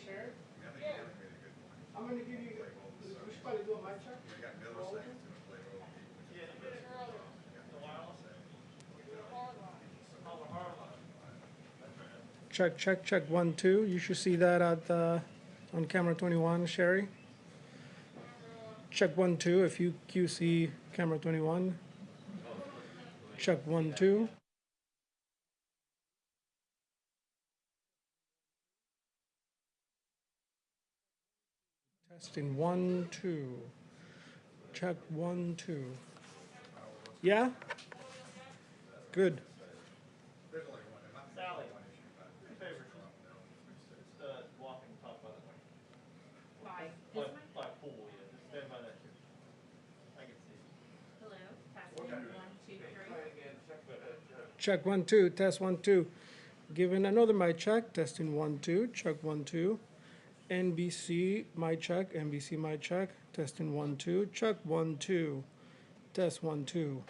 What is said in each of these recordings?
share? I'm going to give you, we should probably do a mic check. Check, check, check, 1, 2. You should see that at on camera 21, Sherry. Check 1, 2 if you QC camera 21. Check 1, 2. Testing 1, 2. Check 1, 2. Yeah? Good. Sally, two favors. Walking top by the way. By pool, yeah. Just stand by that too. I can see. Hello, testing 1, 2, 3. Check 1, 2. Test 1, 2. Giving another mic check. Testing 1, 2. Check 1, 2. NBC mic check. NBC mic check. Testing 1, 2. Check 1, 2. Test 1, 2.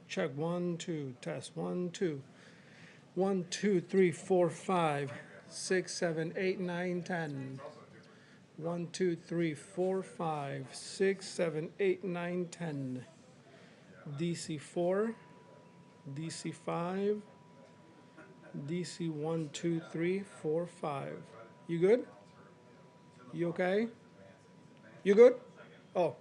Check 1, 2. Test 1, 2. 1, 2, 3, 4, 5, 6, 7, 8, 9, 10. 1, 2, 3, 4, 5, 6, 7, 8, 9, 10. DC 4, DC 5, DC 1, 2, 3, 4, 5. You good? You okay? You good? Oh.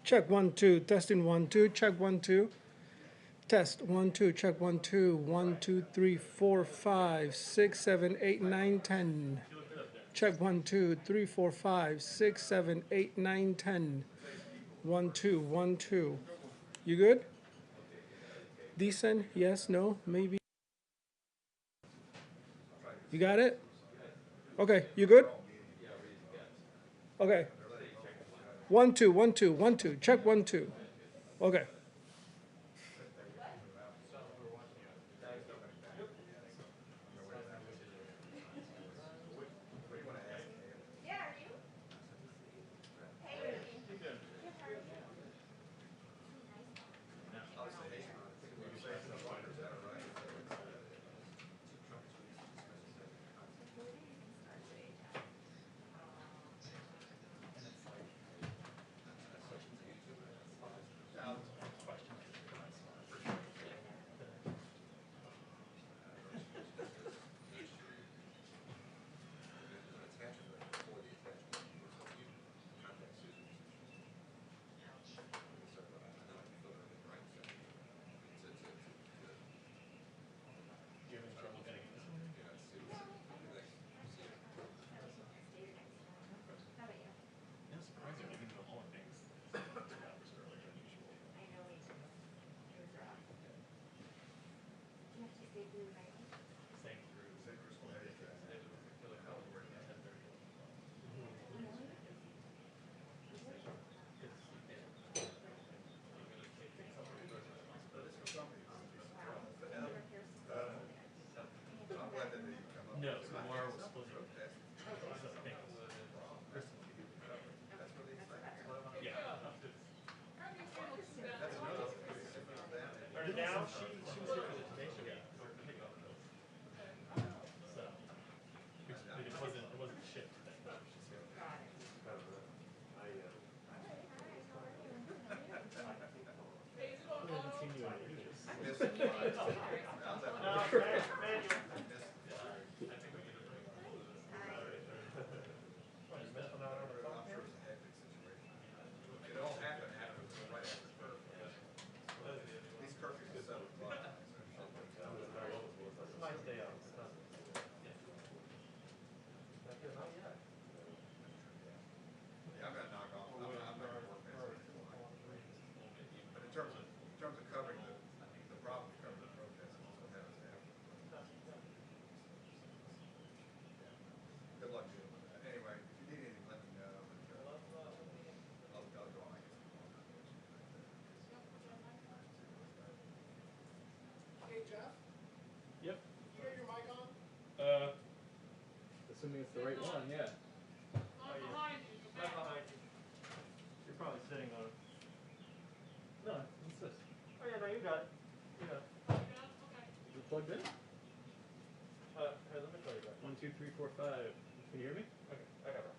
Check 1, 2. Testing 1, 2. Check 1, 2. Test 1, 2. Check 1, 2. 1, 2, 3, 4, 5, 6, 7, 8, 9, 10. Check 1, 2, 3, 4, 5, 6, 7, 8, 9, 10. 1, 2, 1, 2. You good? Decent? Yes? No? Maybe? You got it? Okay. You good? Okay. 1, 2, 1, 2, 1, 2. Check 1, 2. Okay. No, tomorrow was supposed to be. Yeah. Turn it down. She was here for the tomato game. So it wasn't a shift thing. I haven't seen you in ages. Yep. You got your mic on? Assuming it's the right one, yeah. Oh, yeah. Right behind you. You're probably sitting on it. plugged in. Hey, let me tell you that. 1, 2, 3, 4, 5. Can you hear me? Okay, I got it.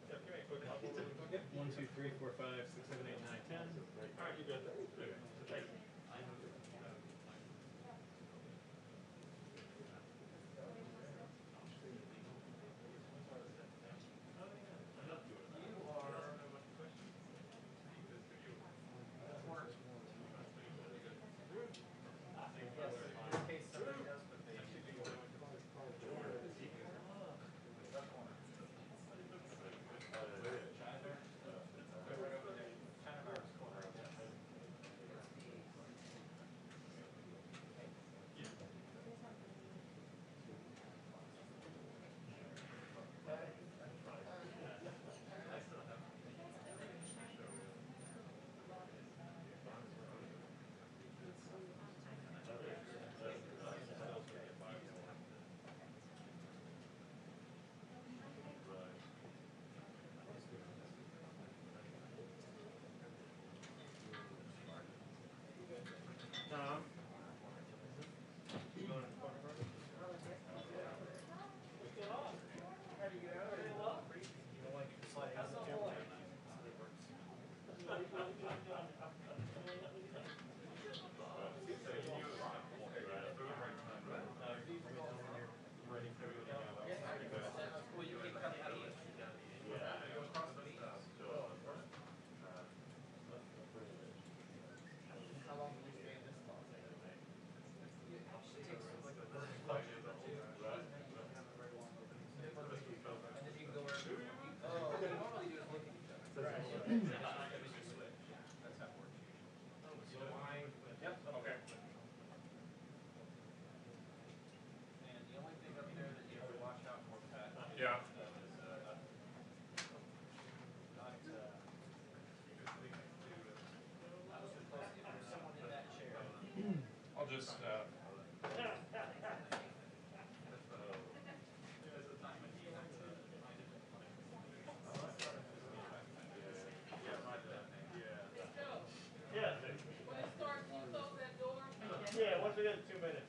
Yeah, give me a quick couple. 1, 2, 3, 4, 5, 6, 7, 8, 9, 10. Alright, you good. Okay, so thank you. Tom? You going to the corner, brother? What's going on? How do you get out of there? Well, you don't like it to slide out of the gym? Well, you can cut that away. How long will you stay in this spot? It takes like a 45 minutes or two. And then you can go wherever you want. Oh, what they normally do is look at each other. Right. That's how it works usually. So line. Yep. Okay. And the only thing up there that you have to watch out for, Pat. Yeah. Is not if there's someone in that chair. I'll just, Yeah. When it starts, you close that door. Yeah, once we get 2 minutes.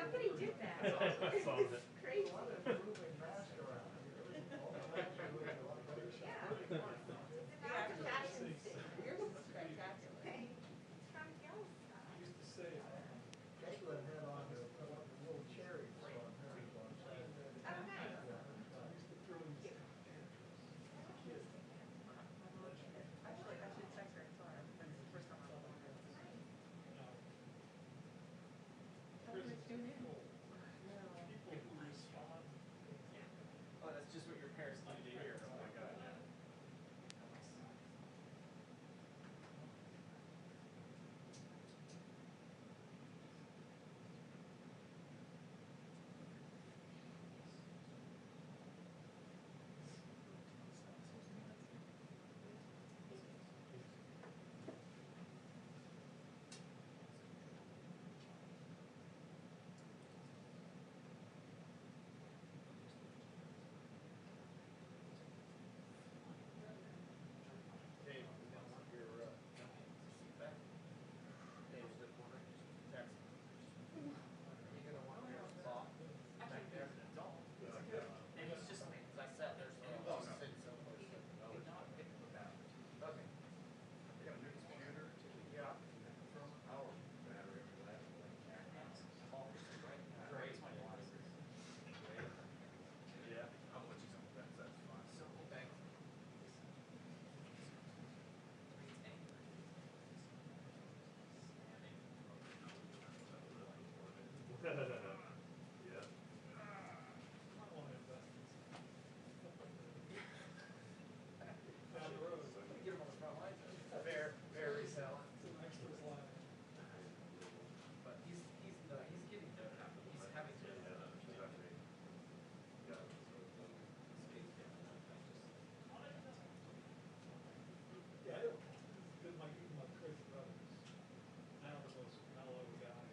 Somebody did that. I saw that. Crazy. A lot of improving fast around here. All the factory with a lot of big shops. Now it's a fashion city. Yours is spectacular. It's from Yellowstone. Used to say, Kayleigh had on the little cherries on hers on Saturday. Oh, nice. Yeah, I used to throw these. Actually, I should text her and tell her, because it's the first time I've ever heard this. Tell her it's tune in. People who respond. Oh, that's just what your parents need to hear. Oh my God, yeah. Dave, you don't want your, feedback? Dave's the corner, text. You're gonna want your thought back there. And he's just, as I said, there's no. Oh, no. Okay. We got a new computer. Yeah. From our battery over that. Great. Yeah. I'll let you know if that's fine. So, thank you. Yeah. Down the road. Get him on the front line. Very selling. But he's getting there. He's having to. Yeah, I don't, good, even my crazy brothers. Now the most mellow guy.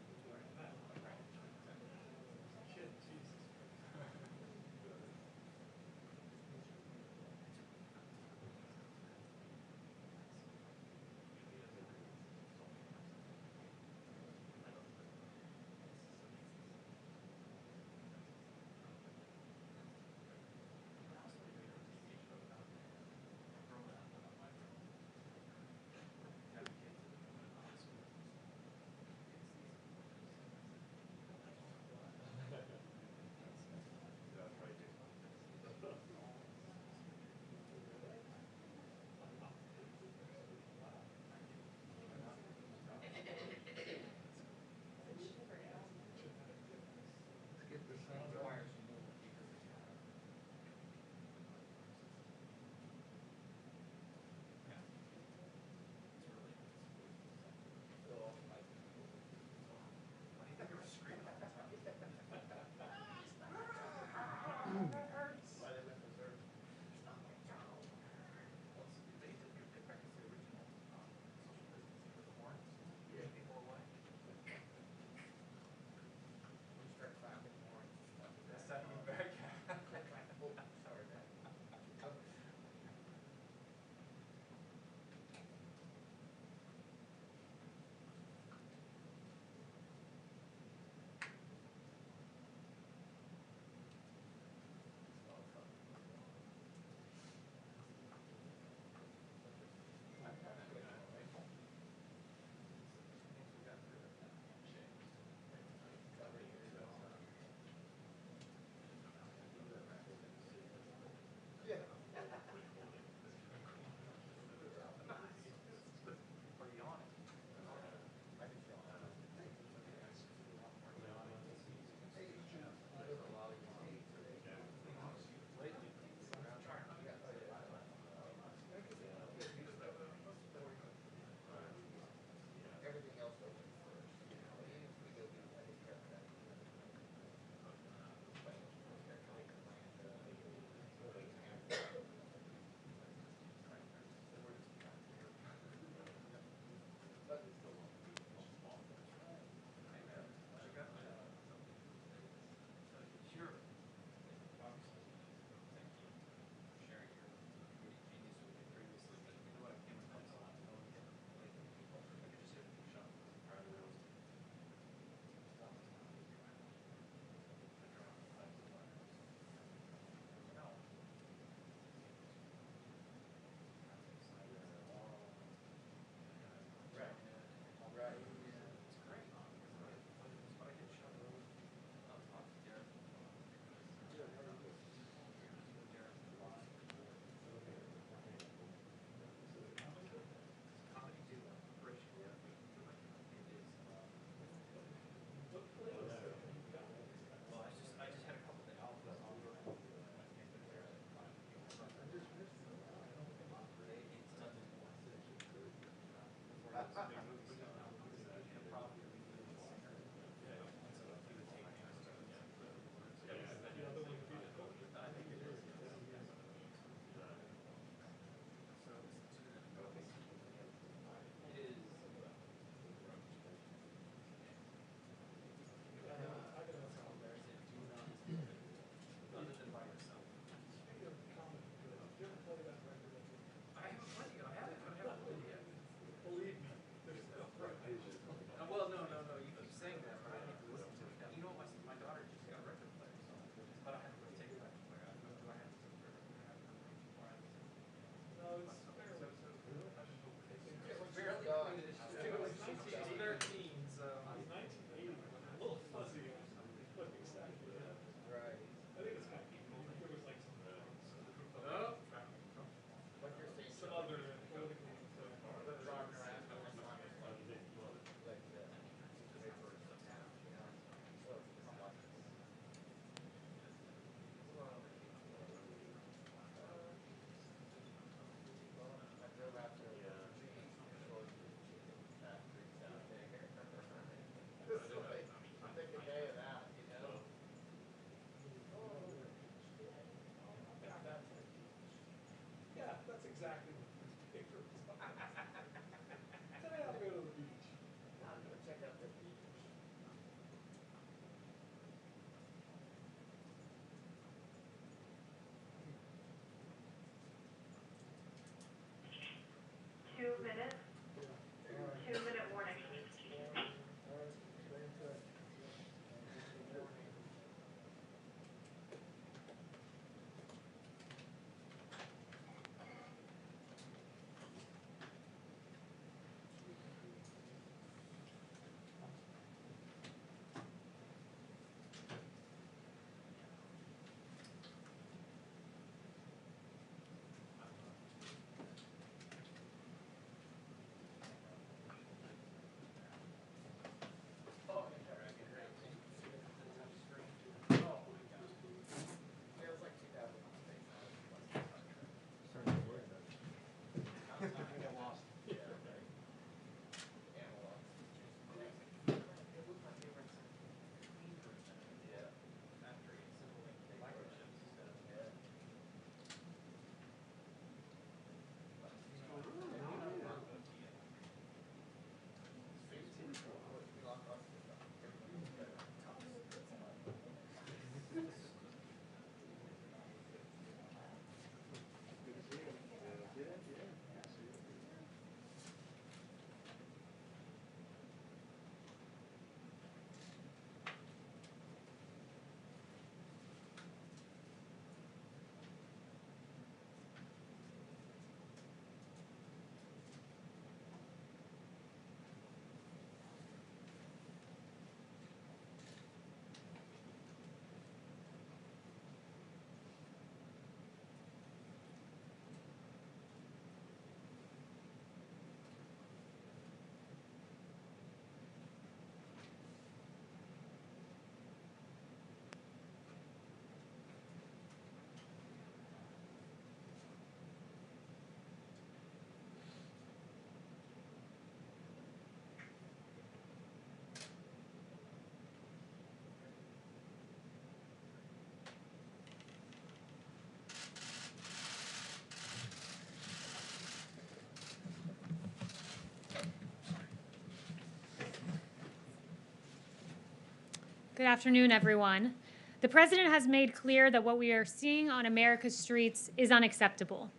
Good afternoon, everyone. The president has made clear that what we are seeing on America's streets is unacceptable.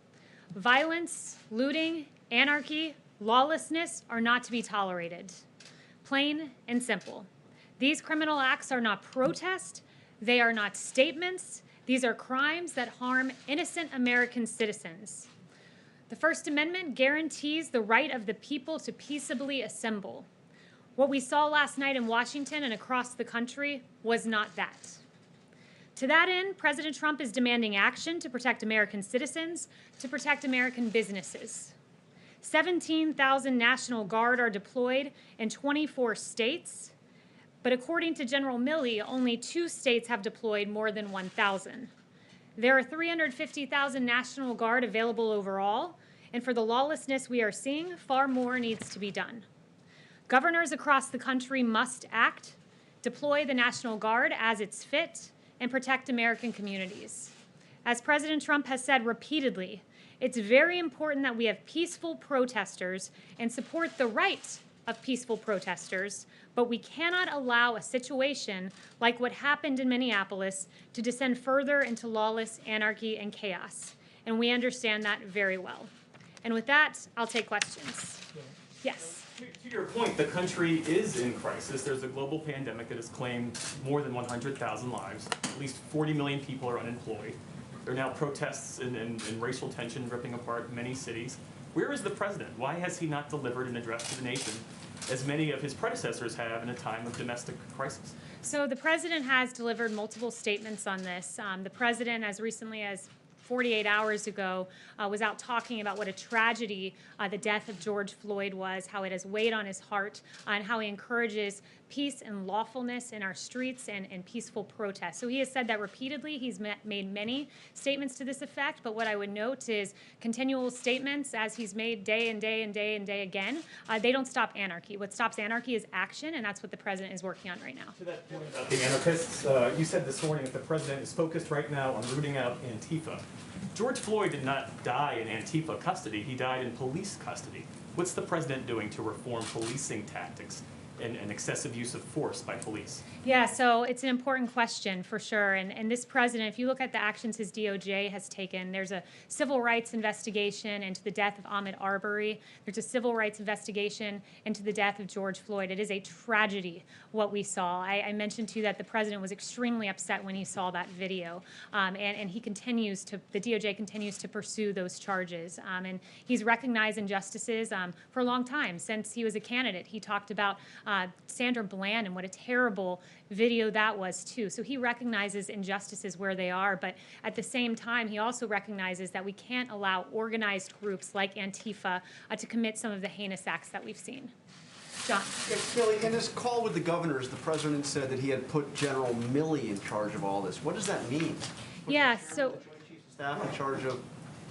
Violence, looting, anarchy, lawlessness are not to be tolerated. Plain and simple. These criminal acts are not protest, they are not statements, these are crimes that harm innocent American citizens. The First Amendment guarantees the right of the people to peaceably assemble. What we saw last night in Washington and across the country was not that. To that end, President Trump is demanding action to protect American citizens, to protect American businesses. 17,000 National Guard are deployed in 24 states, but according to General Milley, only 2 states have deployed more than 1,000. There are 350,000 National Guard available overall, and for the lawlessness we are seeing, far more needs to be done. Governors across the country must act, deploy the National Guard as it's fit, and protect American communities. As President Trump has said repeatedly, it's very important that we have peaceful protesters and support the right of peaceful protesters, but we cannot allow a situation like what happened in Minneapolis to descend further into lawless anarchy and chaos. And we understand that very well. And with that, I'll take questions. Yes. To your point, the country is in crisis. There's a global pandemic that has claimed more than 100,000 lives. At least 40 million people are unemployed. There are now protests and racial tension ripping apart many cities. Where is the president? Why has he not delivered an address to the nation, as many of his predecessors have in a time of domestic crisis? So the president has delivered multiple statements on this. The president, as recently as 48 hours ago, was out talking about what a tragedy the death of George Floyd was, how it has weighed on his heart, and how he encourages peace and lawfulness in our streets and peaceful protests. So he has said that repeatedly. He's made many statements to this effect, but what I would note is continual statements, as he's made day and day and day and day again, they don't stop anarchy. What stops anarchy is action, and that's what the president is working on right now. To that point about the anarchists, you said this morning that the president is focused right now on rooting out Antifa. George Floyd did not die in Antifa custody. He died in police custody. What's the president doing to reform policing tactics and excessive use of force by police? Yeah, so it's an important question for sure. And this president, if you look at the actions his DOJ has taken, there's a civil rights investigation into the death of Ahmaud Arbery. There's a civil rights investigation into the death of George Floyd. It is a tragedy what we saw. I mentioned to you that the president was extremely upset when he saw that video. And he continues to, the DOJ continues to pursue those charges. And he's recognized injustices for a long time. Since he was a candidate, he talked about Sandra Bland and what a terrible video that was too. So he recognizes injustices where they are, but at the same time, he also recognizes that we can't allow organized groups like Antifa to commit some of the heinous acts that we've seen. John. Kayleigh, in his call with the governors, the president said that he had put General Milley in charge of all this. What does that mean? Yeah, so The Joint Chiefs of Staff in charge of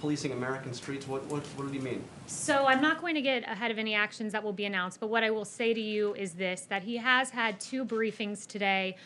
policing American streets. What did he mean? So I'm not going to get ahead of any actions that will be announced, but what I will say to you is this, that he has had 2 briefings today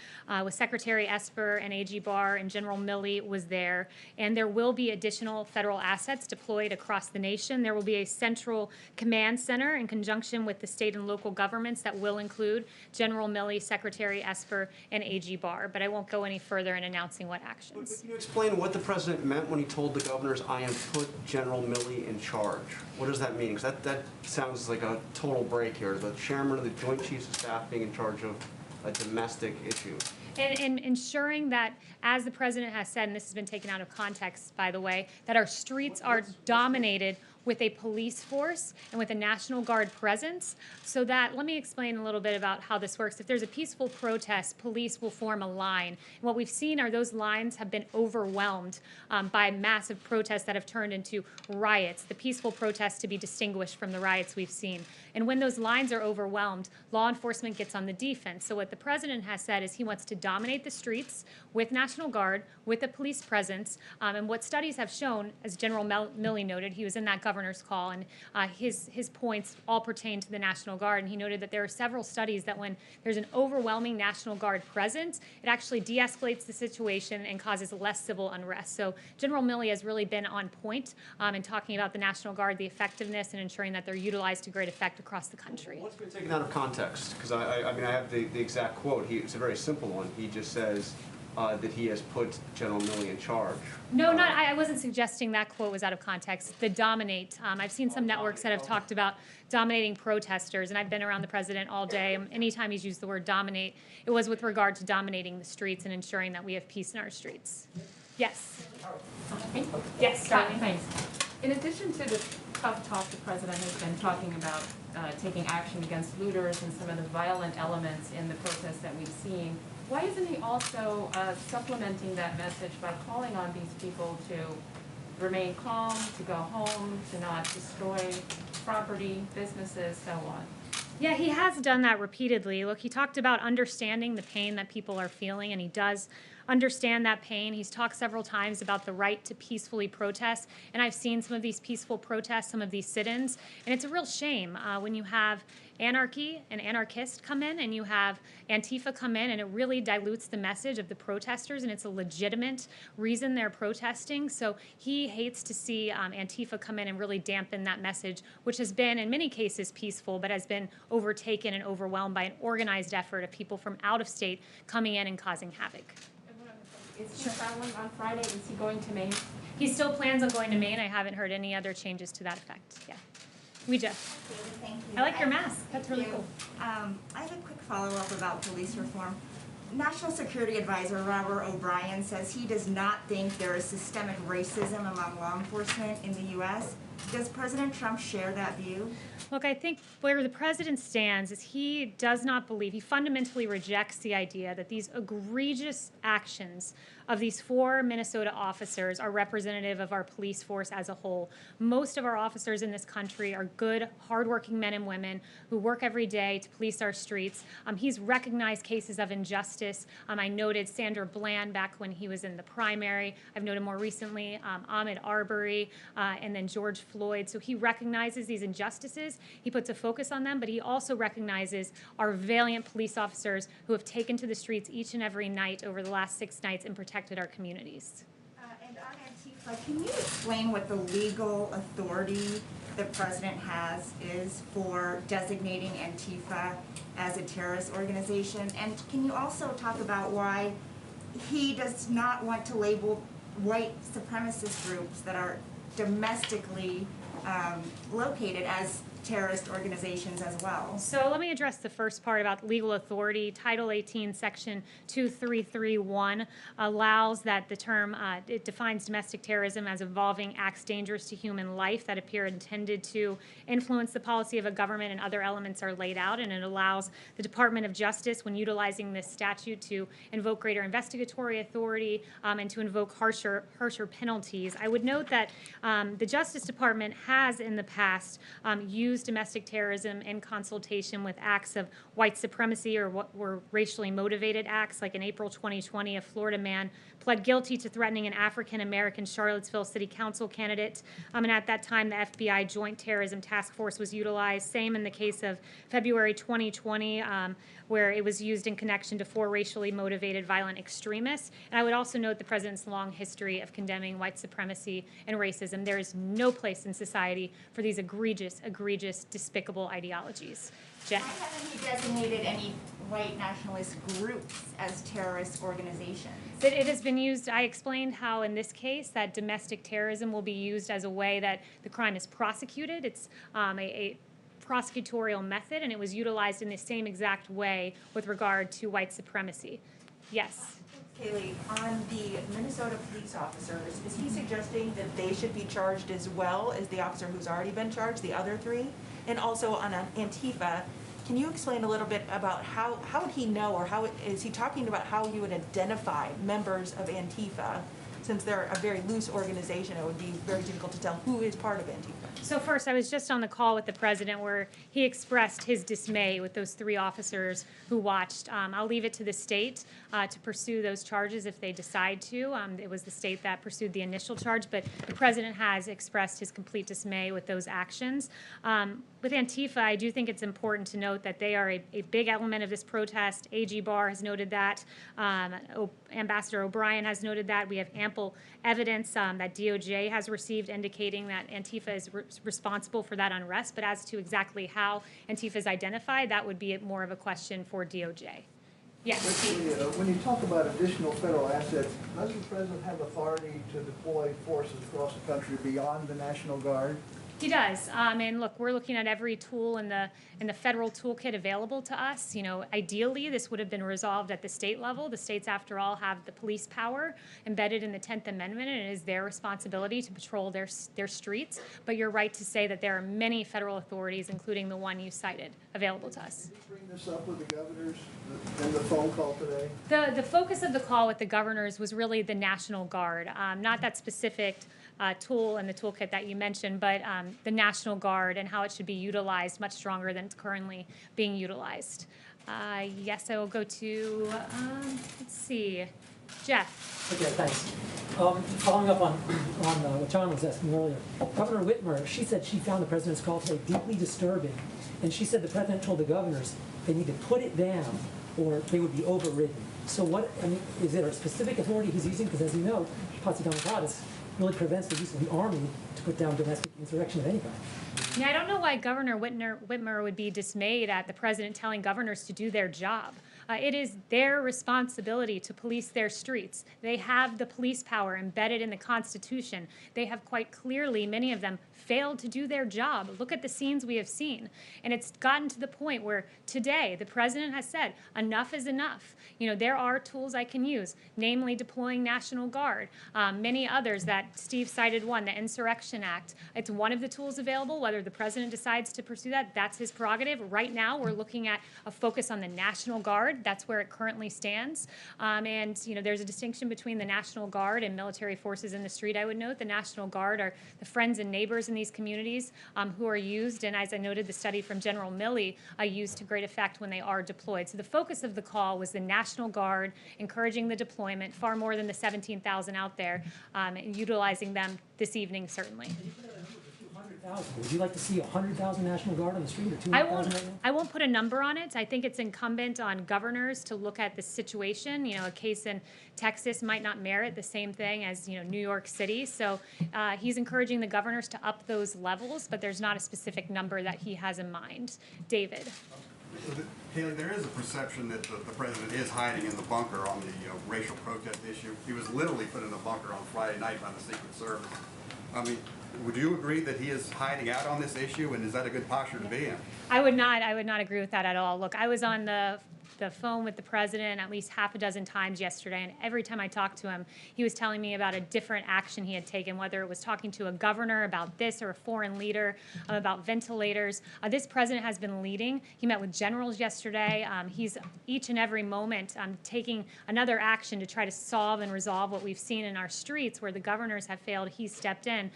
with Secretary Esper and AG Barr, and General Milley was there, and there will be additional federal assets deployed across the nation. There will be a central command center in conjunction with the state and local governments that will include General Milley, Secretary Esper, and AG Barr, but I won't go any further in announcing what actions. But can you explain what the president meant when he told the governors, I have put General Milley in charge? What does that mean? Because that sounds like a total break here. The chairman of the Joint Chiefs of Staff being in charge of a domestic issue. And ensuring that, as the president has said, and this has been taken out of context, by the way, that our streets are dominated with a police force and with a National Guard presence, so that, let me explain a little bit about how this works. If there's a peaceful protest, police will form a line. And what we've seen are those lines have been overwhelmed by massive protests that have turned into riots, the peaceful protests to be distinguished from the riots we've seen. And when those lines are overwhelmed, law enforcement gets on the defense. So what the president has said is he wants to dominate the streets with National Guard, with a police presence, and what studies have shown, as General Milley noted, he was in that government governor's call, and his points all pertain to the National Guard. And he noted that there are several studies that when there's an overwhelming National Guard presence, it actually de-escalates the situation and causes less civil unrest. So General Milley has really been on point in talking about the National Guard, the effectiveness, and ensuring that they're utilized to great effect across the country. What's been taken out of context? Because I mean, I have the exact quote. It's a very simple one. He just says that he has put General Milley in charge. No, I wasn't suggesting that quote was out of context. The dominate. I've seen some networks that have talked about dominating protesters, and I've been around the president all day. Anytime he's used the word dominate, it was with regard to dominating the streets and ensuring that we have peace in our streets. Yes. Yes, Darlene. Thanks. In addition to the tough talk the president has been talking about taking action against looters and some of the violent elements in the protests that we've seen, why isn't he also supplementing that message by calling on these people to remain calm, to go home, to not destroy property, businesses, so on? Yeah, he has done that repeatedly. Look, he talked about understanding the pain that people are feeling, and he does understand that pain. He's talked several times about the right to peacefully protest, and I've seen some of these peaceful protests, some of these sit-ins, and it's a real shame when you have anarchy and anarchists come in and you have Antifa come in, and it really dilutes the message of the protesters, and it's a legitimate reason they're protesting. So he hates to see Antifa come in and really dampen that message, which has been in many cases peaceful, but has been overtaken and overwhelmed by an organized effort of people from out of state coming in and causing havoc. Is he traveling on Friday? Is he going to Maine? He still plans on going to Maine. I haven't heard any other changes to that effect. Yeah. Ouija. Thank you. I like your mask. That's really cool. I have a quick follow-up about police reform. National Security Advisor Robert O'Brien says he does not think there is systemic racism among law enforcement in the U.S. Does President Trump share that view? Look, I think where the president stands is he does not believe, he fundamentally rejects the idea that these egregious actions of these 4 Minnesota officers are representative of our police force as a whole. Most of our officers in this country are good, hardworking men and women who work every day to police our streets. He's recognized cases of injustice. I noted Sandra Bland back when he was in the primary. I've noted more recently Ahmaud Arbery and then George Floyd. So he recognizes these injustices. He puts a focus on them, but he also recognizes our valiant police officers who have taken to the streets each and every night over the last 6 nights and protected our communities. And on Antifa, can you explain what the legal authority the president is for designating Antifa as a terrorist organization? And can you also talk about why he does not want to label white supremacist groups that are domestically located as terrorist organizations as well? So let me address the first part about legal authority. Title 18, Section 2331 allows that the term, it defines domestic terrorism as involving acts dangerous to human life that appear intended to influence the policy of a government, and other elements are laid out, and it allows the Department of Justice, when utilizing this statute, to invoke greater investigatory authority and to invoke harsher penalties. I would note that the Justice Department has in the past used domestic terrorism in consultation with acts of white supremacy or what were racially motivated acts. Like in April 2020, a Florida man pled guilty to threatening an African-American Charlottesville City Council candidate. And at that time, the FBI Joint Terrorism Task Force was utilized. Same in the case of February 2020, where it was used in connection to 4 racially motivated violent extremists. And I would also note the president's long history of condemning white supremacy and racism. There is no place in society for these egregious, despicable ideologies. Jen? Why haven't he designated any white nationalist groups as terrorist organizations? It has been used. I explained how in this case that domestic terrorism will be used as a way that the crime is prosecuted. It's a prosecutorial method, and it was utilized in the same exact way with regard to white supremacy. Yes. Kayleigh, on the Minnesota police officers, is he suggesting that they should be charged as well as the officer who's already been charged, the other 3? And also on Antifa, can you explain a little bit about how would he know, or how is he talking about how you would identify members of Antifa since they're a very loose organization, it would be very difficult to tell who is part of Antifa. So first, I was just on the call with the president where he expressed his dismay with those 3 officers who watched. I'll leave it to the state to pursue those charges if they decide to. It was the state that pursued the initial charge, but the president has expressed his complete dismay with those actions. With Antifa, I do think it's important to note that they are a big element of this protest. AG Barr has noted that. Ambassador O'Brien has noted that. We have ample evidence that DOJ has received indicating that Antifa is responsible for that unrest. But as to exactly how Antifa is identified, that would be more of a question for DOJ. Yes. When you talk about additional federal assets, does the president have authority to deploy forces across the country beyond the National Guard? He does, and look, we're looking at every tool in the federal toolkit available to us. You know, ideally, this would have been resolved at the state level. The states, after all, have the police power embedded in the 10th Amendment, and it is their responsibility to patrol their streets. But you're right to say that there are many federal authorities, including the one you cited, available to us. Did you bring this up with the governors in the phone call today? The focus of the call with the governors was really the National Guard, not that specific tool in the toolkit that you mentioned, but the National Guard and how it should be utilized much stronger than it's currently being utilized. Yes, I will go to, let's see, Jeff. Okay, thanks. Following up on what John was asking earlier, Governor Whitmer, she said she found the president's call today deeply disturbing, and she said the president told the governors they need to put it down or they would be overridden. So what, I mean, is there a specific authority he's using? Because as you know, Posse Comitatus really prevents the use of the army to put down domestic insurrection of any kind. Yeah, I don't know why Governor Whitmer would be dismayed at the president telling governors to do their job. It is their responsibility to police their streets. They have the police power embedded in the Constitution. They have quite clearly, many of them, failed to do their job. Look at the scenes we have seen. And it's gotten to the point where today the president has said, enough is enough. You know, there are tools I can use, namely deploying National Guard, many others that Steve cited one, the Insurrection Act. It's one of the tools available. Whether the president decides to pursue that, that's his prerogative. Right now, we're looking at a focus on the National Guard. That's where it currently stands. And, you know, there's a distinction between the National Guard and military forces in the street, I would note. The National Guard are the friends and neighbors in these communities who are used, and as I noted, the study from General Milley used to great effect when they are deployed. So the focus of the call was the National Guard, encouraging the deployment, far more than the 17,000 out there, and utilizing them this evening, certainly. Would you like to see 100,000 National Guard on the street or 200,000 right now? I won't put a number on it. I think it's incumbent on governors to look at the situation. You know, a case in Texas might not merit the same thing as, you know, New York City. So he's encouraging the governors to up those levels, but there's not a specific number that he has in mind. David. Kayleigh, there is a perception that the president is hiding in the bunker on the racial protest issue. He was literally put in the bunker on Friday night by the Secret Service. I mean, would you agree that he is hiding out on this issue, and is that a good posture to be in? I would not agree with that at all. Look, I was on the phone with the president at least half a dozen times yesterday, and every time I talked to him, he was telling me about a different action he had taken, whether it was talking to a governor about this or a foreign leader about ventilators. This president has been leading. He met with generals yesterday. He's each and every moment taking another action to try to solve and resolve what we've seen in our streets where the governors have failed. He's stepped in.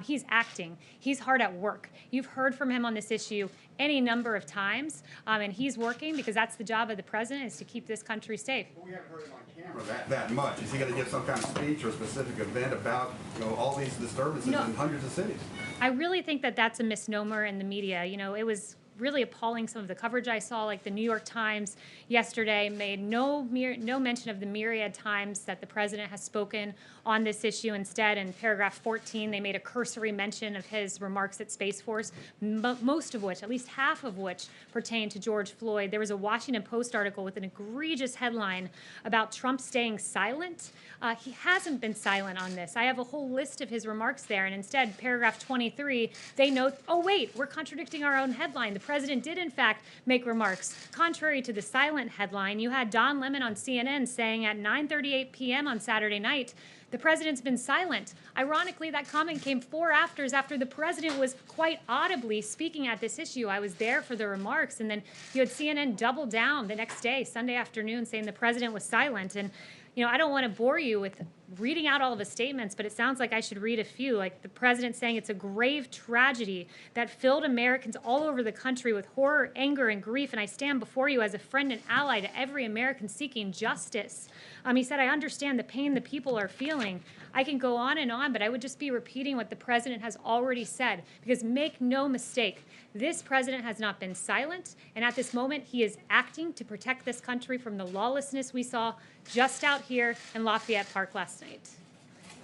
He's acting. He's hard at work. You've heard from him on this issue any number of times, and he's working because that's the job of the president, is to keep this country safe. Well, we haven't heard him on camera that much. Is he going to give some kind of speech or a specific event about all these disturbances in hundreds of cities? I really think that that's a misnomer in the media. You know, it was really appalling, some of the coverage I saw, like the New York Times yesterday made no mention of the myriad times that the president has spoken on this issue. Instead, in paragraph 14, they made a cursory mention of his remarks at Space Force, most of which, at least half of which, pertain to George Floyd. There was a Washington Post article with an egregious headline about Trump staying silent. He hasn't been silent on this. I have a whole list of his remarks there, and instead, paragraph 23, they note, oh wait, we're contradicting our own headline. The president did, in fact, make remarks. Contrary to the silent headline, you had Don Lemon on CNN saying at 9:38 p.m. on Saturday night, The president's been silent. Ironically, that comment came 4 hours after the president was quite audibly speaking at this issue. I was there for the remarks, and then you had CNN double down the next day, Sunday afternoon, saying the president was silent. And I don't want to bore you with reading out all of his statements, but it sounds like I should read a few, like the president saying it's a grave tragedy that filled Americans all over the country with horror, anger, and grief, and I stand before you as a friend and ally to every American seeking justice. He said, I understand the pain the people are feeling. I can go on, but I would just be repeating what the president has already said, because make no mistake, this president has not been silent, and at this moment, he is acting to protect this country from the lawlessness we saw just out here in Lafayette Park last night.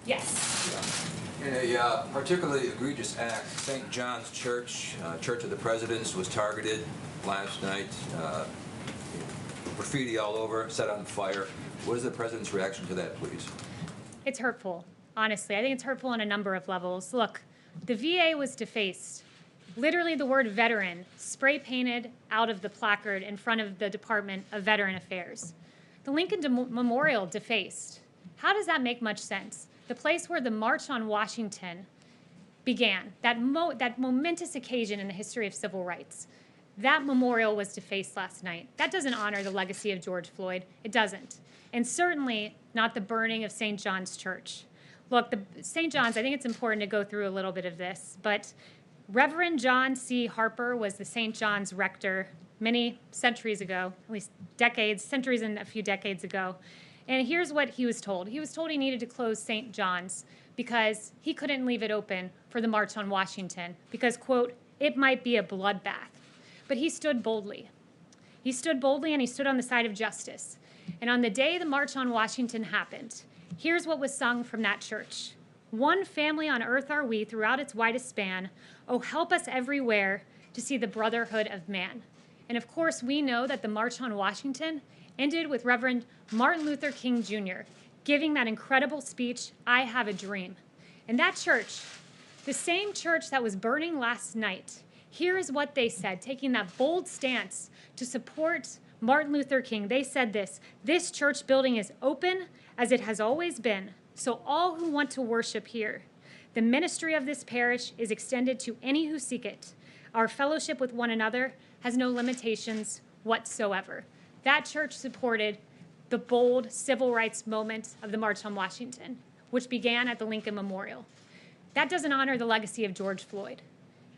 Yes. In a particularly egregious act, St. John's Church, Church of the Presidents, was targeted last night. Graffiti all over, set on fire. What is the president's reaction to that, please? It's hurtful, honestly. I think it's hurtful on a number of levels. Look, the VA was defaced. Literally the word veteran spray painted out of the placard in front of the Department of Veteran Affairs. The Lincoln Memorial defaced. How does that make much sense? The place where the March on Washington began, that momentous occasion in the history of civil rights, that memorial was defaced last night. That doesn't honor the legacy of George Floyd. It doesn't. And certainly not the burning of St. John's Church. Look, St. John's, I think it's important to go through a little bit of this, but Reverend John C. Harper was the St. John's rector many centuries ago, at least decades, centuries and a few decades ago. And here's what he was told. He was told he needed to close St. John's because he couldn't leave it open for the March on Washington because, quote, it might be a bloodbath. But he stood boldly. He stood boldly and he stood on the side of justice. And on the day the March on Washington happened, here's what was sung from that church. One family on earth are we throughout its widest span. Oh, help us everywhere to see the brotherhood of man. And of course, we know that the March on Washington ended with Reverend Martin Luther King Jr. giving that incredible speech, I Have a Dream. And that church, the same church that was burning last night, here is what they said, taking that bold stance to support Martin Luther King. They said this church building is open as it has always been, so all who want to worship here. The ministry of this parish is extended to any who seek it. Our fellowship with one another has no limitations whatsoever. That church supported the bold civil rights moment of the March on Washington, which began at the Lincoln Memorial. That doesn't honor the legacy of George Floyd.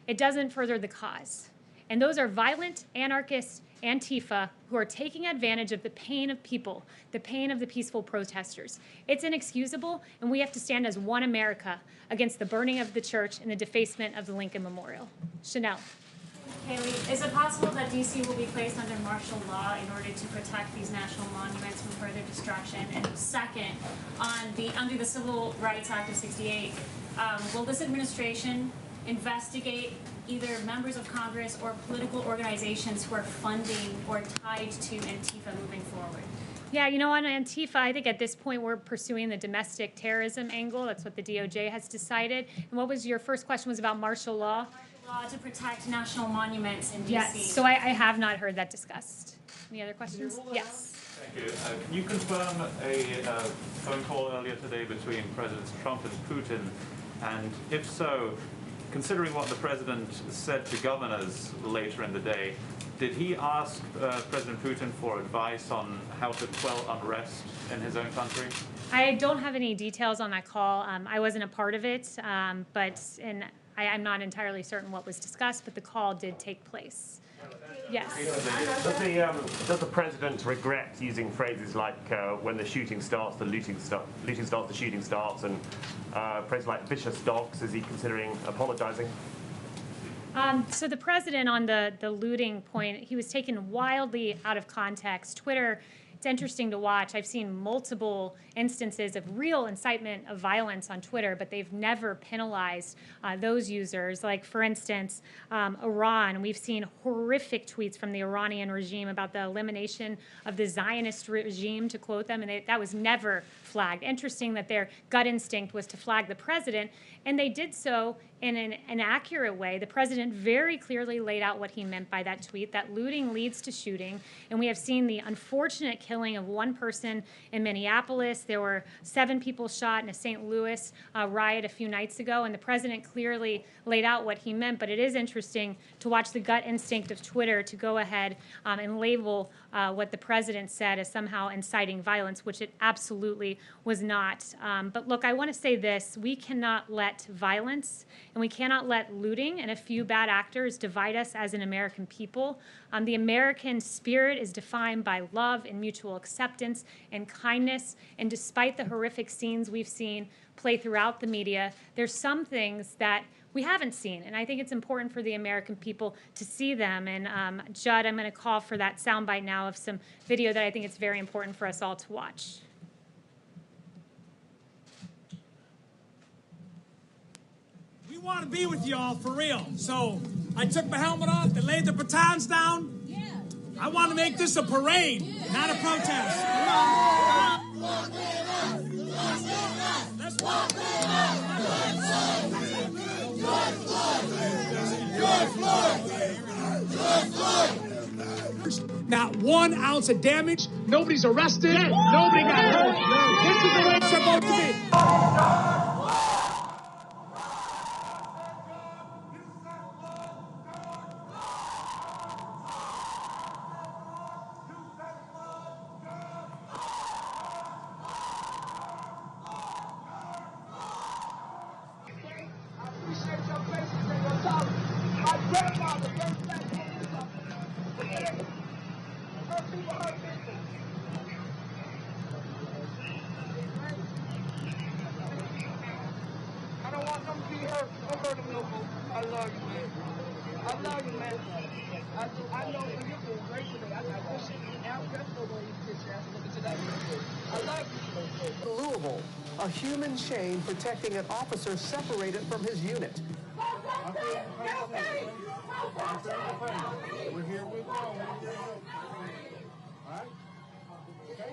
It doesn't further the cause. And those are violent anarchists, Antifa, who are taking advantage of the pain of people, the pain of the peaceful protesters. It's inexcusable, and we have to stand as one America against the burning of the church and the defacement of the Lincoln Memorial. Chanel. Kayleigh, is it possible that D.C. will be placed under martial law in order to protect these national monuments from further destruction? And second, under the Civil Rights Act of '68, will this administration investigate either members of Congress or political organizations who are funding or tied to Antifa moving forward? Yeah, on Antifa, I think at this point we're pursuing the domestic terrorism angle. That's what the DOJ has decided. And what was your first question was about martial law? Law to protect national monuments in D.C. Yes, so I have not heard that discussed. Any other questions? Yes. Thank you. Can you confirm a phone call earlier today between Presidents Trump and Putin? And if so, considering what the president said to governors later in the day, did he ask President Putin for advice on how to quell unrest in his own country? I don't have any details on that call. I wasn't a part of it, I'm not entirely certain what was discussed, but the call did take place. Yes. Does the president regret using phrases like when the shooting starts, the looting starts, the shooting starts, and phrases like vicious dogs? Is he considering apologizing? So the president on the looting point, he was taken wildly out of context. Twitter, it's interesting to watch. I've seen multiple instances of real incitement of violence on Twitter, but they've never penalized those users. Like, for instance, Iran. We've seen horrific tweets from the Iranian regime about the elimination of the Zionist regime, to quote them, and that was never flagged. Interesting that their gut instinct was to flag the president, and they did so in an accurate way. The president very clearly laid out what he meant by that tweet, that looting leads to shooting, and we have seen the unfortunate killing of one person in Minneapolis. There were 7 people shot in a St. Louis riot a few nights ago, and the president clearly laid out what he meant. But it is interesting to watch the gut instinct of Twitter to go ahead and label what the president said as somehow inciting violence, which it absolutely was not. But look, I want to say this. We cannot let violence and we cannot let looting and a few bad actors divide us as an American people. The American spirit is defined by love and mutual acceptance and kindness. And despite the horrific scenes we've seen play throughout the media, there's some things that we haven't seen. And I think it's important for the American people to see them. And Judd, I'm going to call for that soundbite now of some video that I think it's very important for us all to watch. We want to be with y'all for real. So I took my helmet off and laid the batons down. Yeah. I want to make this a parade, not a protest. Let's walk. Not 1 ounce of damage. Nobody's arrested. Nobody got hurt. This is the way it's supposed to be. I don't want them to be hurt. Don't hurt them no more. I love you, man. I love you, man. I know when you're doing great today. I wish Al Crespo when he gets your ass looking today. I love you. Louisville, a human chain protecting an officer separated from his unit. We're here with you. All right? Okay?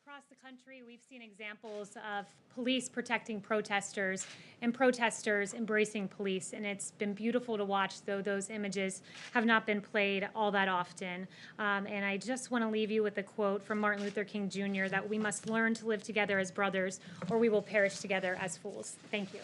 Across the country, we've seen examples of police protecting protesters and protesters embracing police, and it's been beautiful to watch, though those images have not been played all that often. And I just want to leave you with a quote from Martin Luther King Jr. that we must learn to live together as brothers, or we will perish together as fools. Thank you.